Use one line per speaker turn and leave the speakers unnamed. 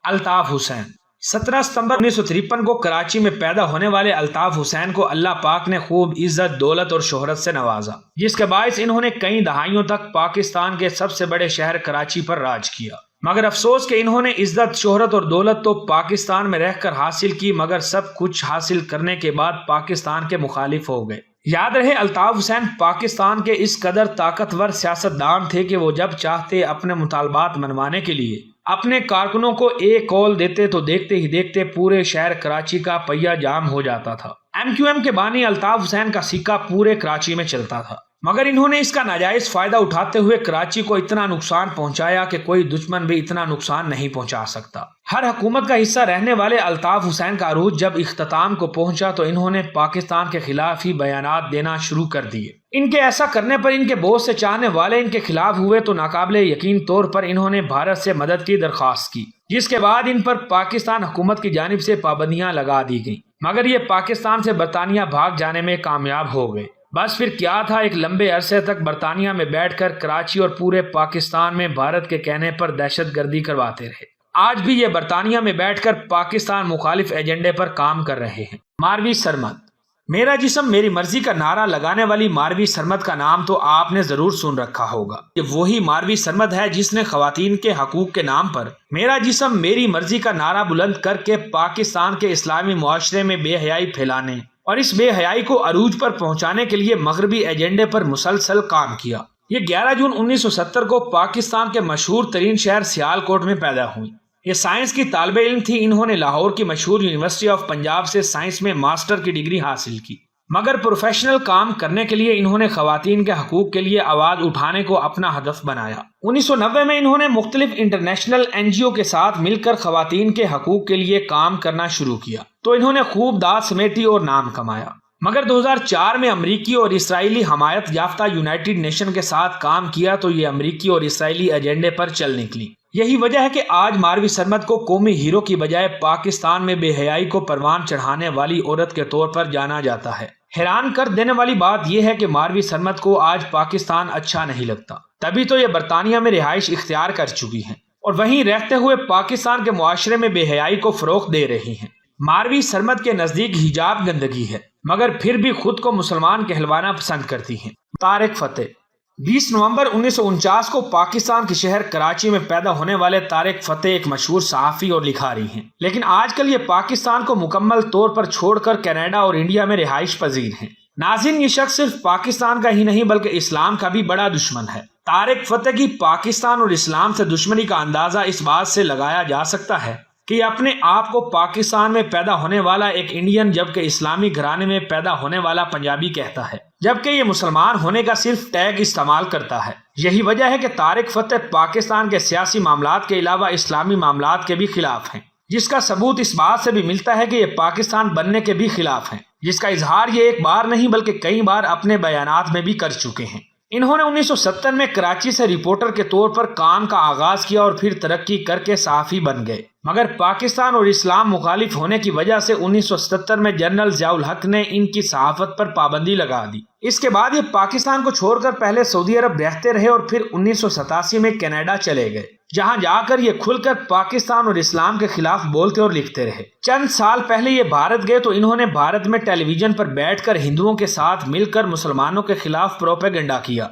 الطاف حسین 17 ستمبر 1953 کو کراچی میں پیدا ہونے والے الطاف حسین کو اللہ پاک نے خوب عزت، دولت اور شہرت سے نوازا، جس کے باعث انہوں نے کئی دہائیوں تک پاکستان کے سب سے بڑے شہر کراچی پر راج کیا۔ مگر افسوس کہ انہوں نے عزت، شہرت اور دولت تو پاکستان میں رہ کر حاصل کی، مگر سب کچھ حاصل کرنے کے بعد پاکستان کے مخالف ہو گئے۔ یاد رہے، الطاف حسین پاکستان کے اس قدر طاقتور سیاستدان تھے کہ وہ جب چاہتے اپنے مطالبات منوانے کے لیے اپنے کارکنوں کو ایک کال دیتے تو دیکھتے ہی دیکھتے پورے شہر کراچی کا پہیہ جام ہو جاتا تھا۔ MQM کے بانی الطاف حسین کا سکہ پورے کراچی میں چلتا تھا، مگر انہوں نے اس کا ناجائز فائدہ اٹھاتے ہوئے کراچی کو اتنا نقصان پہنچایا کہ کوئی دشمن بھی اتنا نقصان نہیں پہنچا سکتا۔ ہر حکومت کا حصہ رہنے والے الطاف حسین کا عروج جب اختتام کو پہنچا تو انہوں نے پاکستان کے خلاف ہی بیانات دینا شروع کر دیے۔ ان کے ایسا کرنے پر ان کے بہت سے چاہنے والے ان کے خلاف ہوئے تو ناقابل یقین طور پر انہوں نے بھارت سے مدد کی درخواست کی، جس کے بعد ان پر پاکستان حکومت کی جانب سے پابندیاں لگا دی گئیں، مگر یہ پاکستان سے برطانیہ بھاگ جانے میں کامیاب ہو گئے۔ بس پھر کیا تھا، ایک لمبے عرصے تک برطانیہ میں بیٹھ کر کراچی اور پورے پاکستان میں بھارت کے کہنے پر دہشت گردی کرواتے رہے۔ آج بھی یہ برطانیہ میں بیٹھ کر پاکستان مخالف ایجنڈے پر کام کر رہے ہیں۔ ماروی سرمد، میرا جسم میری مرضی کا نعرہ لگانے والی ماروی سرمد کا نام تو آپ نے ضرور سن رکھا ہوگا۔ یہ وہی ماروی سرمد ہے جس نے خواتین کے حقوق کے نام پر میرا جسم میری مرضی کا نعرہ بلند کر کے پاکستان کے اسلامی معاشرے میں بے حیائی پھیلانے اور اس بے حیائی کو عروج پر پہنچانے کے لیے مغربی ایجنڈے پر مسلسل کام کیا۔ یہ 11 جون 1970 کو پاکستان کے مشہور ترین شہر سیالکوٹ میں پیدا ہوئی۔ یہ سائنس کی طالب علم تھی۔ انہوں نے لاہور کی مشہور یونیورسٹی آف پنجاب سے سائنس میں ماسٹر کی ڈگری حاصل کی، مگر پروفیشنل کام کرنے کے لیے انہوں نے خواتین کے حقوق کے لیے آواز اٹھانے کو اپنا ہدف بنایا۔ 1990 میں انہوں نے مختلف انٹرنیشنل NGO کے ساتھ مل کر خواتین کے حقوق کے لیے کام کرنا شروع کیا تو انہوں نے خوب داد سمیٹی اور نام کمایا، مگر 2004 میں امریکی اور اسرائیلی حمایت یافتہ یونائٹڈ نیشن کے ساتھ کام کیا تو یہ امریکی اور اسرائیلی ایجنڈے پر چل نکلی۔ یہی وجہ ہے کہ آج ماروی سرمد کو قومی ہیرو کی بجائے پاکستان میں بے حیائی کو پروان چڑھانے والی عورت کے طور پر جانا جاتا ہے۔ حیران کر دینے والی بات یہ ہے کہ ماروی سرمد کو آج پاکستان اچھا نہیں لگتا، تبھی تو یہ برطانیہ میں رہائش اختیار کر چکی ہیں اور وہیں رہتے ہوئے پاکستان کے معاشرے میں بے حیائی کو فروغ دے رہی ہیں۔ ماروی سرمد کے نزدیک حجاب گندگی ہے، مگر پھر بھی خود کو مسلمان کہلوانا پسند کرتی ہیں۔ طارق فتح 20 نومبر 1949 کو پاکستان کے شہر کراچی میں پیدا ہونے والے طارق فتح ایک مشہور صحافی اور لکھاری ہیں، لیکن آج کل یہ پاکستان کو مکمل طور پر چھوڑ کر کینیڈا اور انڈیا میں رہائش پذیر ہیں۔ ناظرین، یہ شخص صرف پاکستان کا ہی نہیں بلکہ اسلام کا بھی بڑا دشمن ہے۔ طارق فتح کی پاکستان اور اسلام سے دشمنی کا اندازہ اس بات سے لگایا جا سکتا ہے کہ یہ اپنے آپ کو پاکستان میں پیدا ہونے والا ایک انڈین جبکہ اسلامی گھرانے میں پیدا ہونے والا پنجابی کہتا ہے، جبکہ یہ مسلمان ہونے کا صرف ٹیگ استعمال کرتا ہے۔ یہی وجہ ہے کہ طارق فتح پاکستان کے سیاسی معاملات کے علاوہ اسلامی معاملات کے بھی خلاف ہیں، جس کا ثبوت اس بات سے بھی ملتا ہے کہ یہ پاکستان بننے کے بھی خلاف ہیں، جس کا اظہار یہ ایک بار نہیں بلکہ کئی بار اپنے بیانات میں بھی کر چکے ہیں۔ انہوں نے 1970 میں کراچی سے رپورٹر کے طور پر کام کا آغاز کیا اور پھر ترقی کر کے صحافی بن گئے، مگر پاکستان اور اسلام مخالف ہونے کی وجہ سے 1970 میں جنرل ضیاء الحق نے ان کی صحافت پر پابندی لگا دی۔ اس کے بعد یہ پاکستان کو چھوڑ کر پہلے سعودی عرب رہتے رہے اور پھر 1987 میں کینیڈا چلے گئے، جہاں جا کر یہ کھل کر پاکستان اور اسلام کے خلاف بولتے اور لکھتے رہے۔ چند سال پہلے یہ بھارت گئے تو انہوں نے بھارت میں ٹیلی ویژن پر بیٹھ کر ہندوؤں کے ساتھ مل کر مسلمانوں کے خلاف پروپیگنڈا کیا۔